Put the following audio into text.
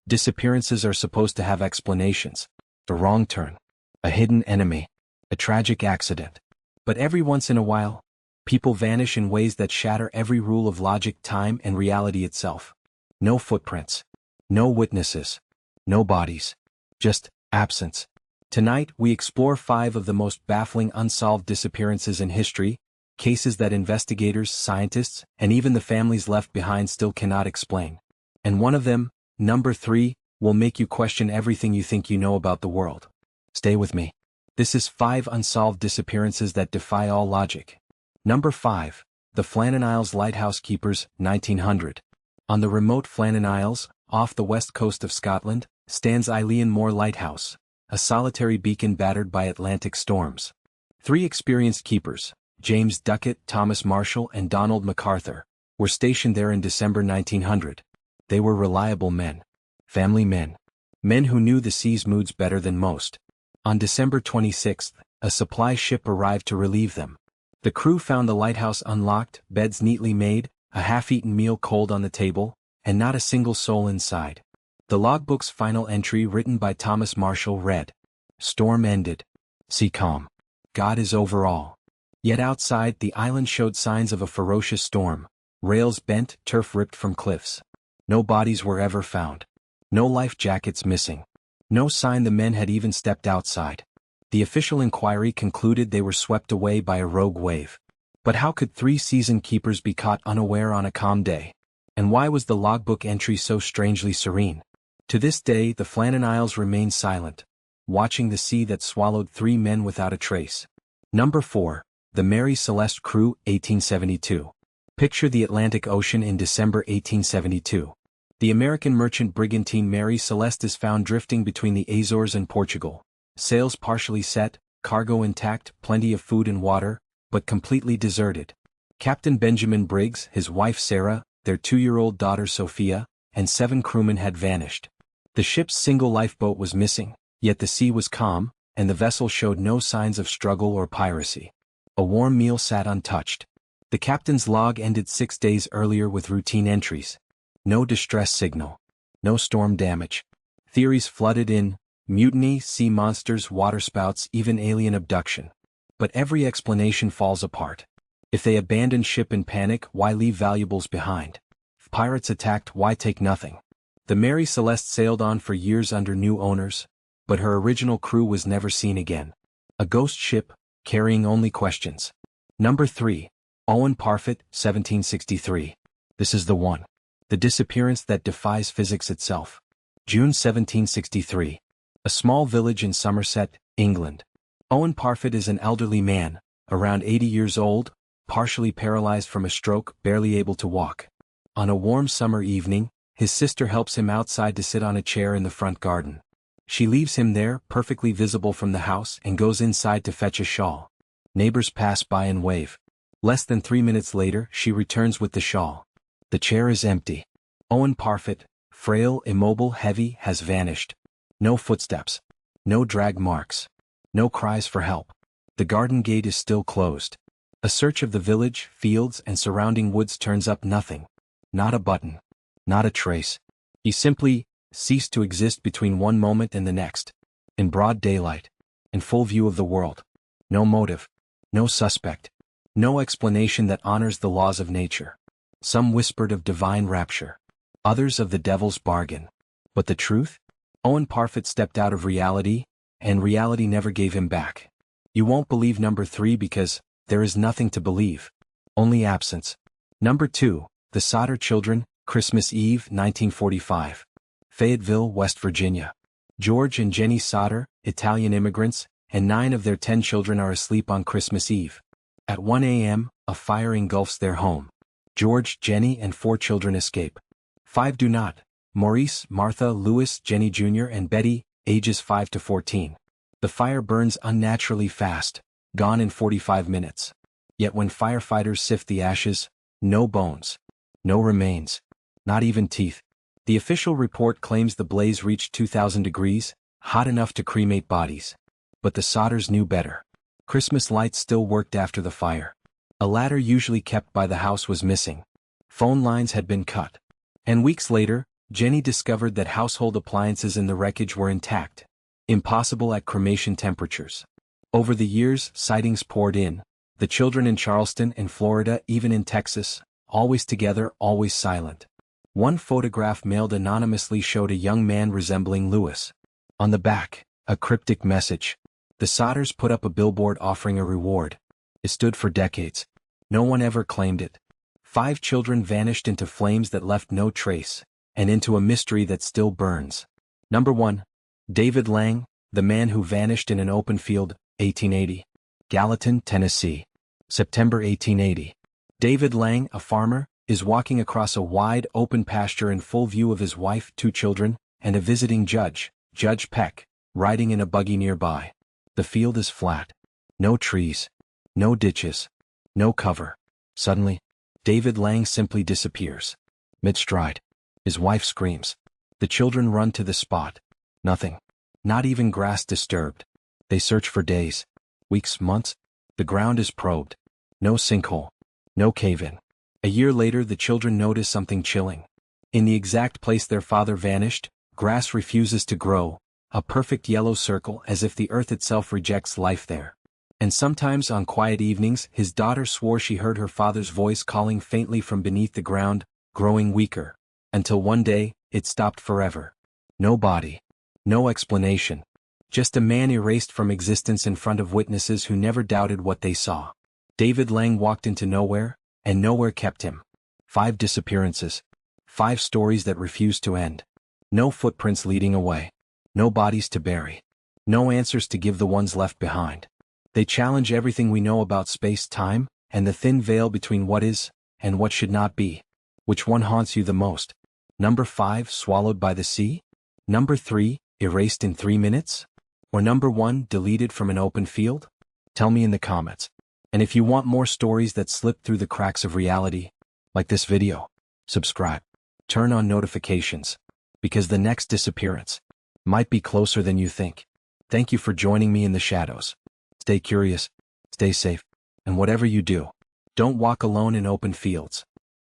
Disappearances are supposed to have explanations. A wrong turn, a hidden enemy, a tragic accident. But every once in a while, people vanish in ways that shatter every rule of logic, time, and reality itself. No footprints, no witnesses, no bodies, just absence. Tonight, we explore 5 of the most baffling unsolved disappearances in history, cases that investigators, scientists, and even the families left behind still cannot explain. And one of them, number 3, will make you question everything you think you know about the world. Stay with me. This is 5 unsolved disappearances that defy all logic. Number 5. The Flannan Isles Lighthouse Keepers, 1900. On the remote Flannan Isles, off the west coast of Scotland, stands Eilean Mor Lighthouse, a solitary beacon battered by Atlantic storms. 3 experienced keepers, James Duckett, Thomas Marshall, and Donald MacArthur, were stationed there in December 1900. They were reliable men. Family men. Men who knew the sea's moods better than most. On December 26, a supply ship arrived to relieve them. The crew found the lighthouse unlocked, beds neatly made, a half-eaten meal cold on the table, and not a single soul inside. The logbook's final entry, written by Thomas Marshall, read, "Storm ended. Sea calm. God is over all." Yet outside, the island showed signs of a ferocious storm. Rails bent, turf ripped from cliffs. No bodies were ever found. No life jackets missing. No sign the men had even stepped outside. The official inquiry concluded they were swept away by a rogue wave. But how could 3 seasoned keepers be caught unaware on a calm day? And why was the logbook entry so strangely serene? To this day, the Flannan Isles remain silent, watching the sea that swallowed 3 men without a trace. Number 4. The Mary Celeste Crew, 1872. Picture the Atlantic Ocean in December 1872. The American merchant brigantine Mary Celeste is found drifting between the Azores and Portugal. Sails partially set, cargo intact, plenty of food and water, but completely deserted. Captain Benjamin Briggs, his wife Sarah, their 2-year-old daughter Sophia, and 7 crewmen had vanished. The ship's single lifeboat was missing, yet the sea was calm, and the vessel showed no signs of struggle or piracy. A warm meal sat untouched. The captain's log ended 6 days earlier with routine entries. No distress signal. No storm damage. Theories flooded in: mutiny, sea monsters, waterspouts, even alien abduction. But every explanation falls apart. If they abandoned ship in panic, why leave valuables behind? If pirates attacked, why take nothing? The Mary Celeste sailed on for years under new owners, but her original crew was never seen again. A ghost ship, carrying only questions. Number 3. Owen Parfitt, 1763. This is the one. The disappearance that defies physics itself. June 1763. A small village in Somerset, England. Owen Parfitt is an elderly man, around 80 years old, partially paralyzed from a stroke, barely able to walk. On a warm summer evening, his sister helps him outside to sit on a chair in the front garden. She leaves him there, perfectly visible from the house, and goes inside to fetch a shawl. Neighbors pass by and wave. Less than 3 minutes later, she returns with the shawl. The chair is empty. Owen Parfitt, frail, immobile, heavy, has vanished. No footsteps. No drag marks. No cries for help. The garden gate is still closed. A search of the village, fields, and surrounding woods turns up nothing. Not a button. Not a trace. He simply ceased to exist between one moment and the next. In broad daylight. In full view of the world. No motive. No suspect. No explanation that honors the laws of nature. Some whispered of divine rapture. Others of the devil's bargain. But the truth? Owen Parfitt stepped out of reality, and reality never gave him back. You won't believe number 3 because there is nothing to believe. Only absence. Number 2. The Sauter Children, Christmas Eve, 1945. Fayetteville, West Virginia. George and Jenny Sauter, Italian immigrants, and 9 of their 10 children are asleep on Christmas Eve. At 1 a.m., a fire engulfs their home. George, Jenny, and 4 children escape. 5 do not. Maurice, Martha, Louis, Jenny Jr., and Betty, ages 5 to 14. The fire burns unnaturally fast, gone in 45 minutes. Yet when firefighters sift the ashes, no bones. No remains. Not even teeth. The official report claims the blaze reached 2,000 degrees, hot enough to cremate bodies. But the Sauters knew better. Christmas lights still worked after the fire. A ladder usually kept by the house was missing. Phone lines had been cut. And weeks later, Jenny discovered that household appliances in the wreckage were intact, impossible at cremation temperatures. Over the years, sightings poured in. The children in Charleston, in Florida, even in Texas, always together, always silent. One photograph mailed anonymously showed a young man resembling Lewis. On the back, a cryptic message. The Sodders put up a billboard offering a reward. It stood for decades. No one ever claimed it. 5 children vanished into flames that left no trace, and into a mystery that still burns. Number 1. David Lang, the man who vanished in an open field, 1880. Gallatin, Tennessee. September 1880. David Lang, a farmer, is walking across a wide, open pasture in full view of his wife, 2 children, and a visiting judge, Judge Peck, riding in a buggy nearby. The field is flat. No trees. No ditches. No cover. Suddenly, David Lang simply disappears. Mid-stride. His wife screams. The children run to the spot. Nothing. Not even grass disturbed. They search for days, weeks, months. The ground is probed. No sinkhole. No cave-in. A year later, the children notice something chilling. In the exact place their father vanished, grass refuses to grow, a perfect yellow circle as if the earth itself rejects life there. And sometimes on quiet evenings, his daughter swore she heard her father's voice calling faintly from beneath the ground, growing weaker, until one day, it stopped forever. No body. No explanation. Just a man erased from existence in front of witnesses who never doubted what they saw. David Lang walked into nowhere, and nowhere kept him. 5 disappearances. 5 stories that refused to end. No footprints leading away. No bodies to bury. No answers to give the ones left behind. They challenge everything we know about space-time, and the thin veil between what is, and what should not be. Which one haunts you the most? Number 5, swallowed by the sea? Number 3, erased in 3 minutes? Or number 1, deleted from an open field? Tell me in the comments. And if you want more stories that slip through the cracks of reality, like this video, subscribe. Turn on notifications, because the next disappearance might be closer than you think. Thank you for joining me in the shadows. Stay curious, stay safe, and whatever you do, don't walk alone in open fields.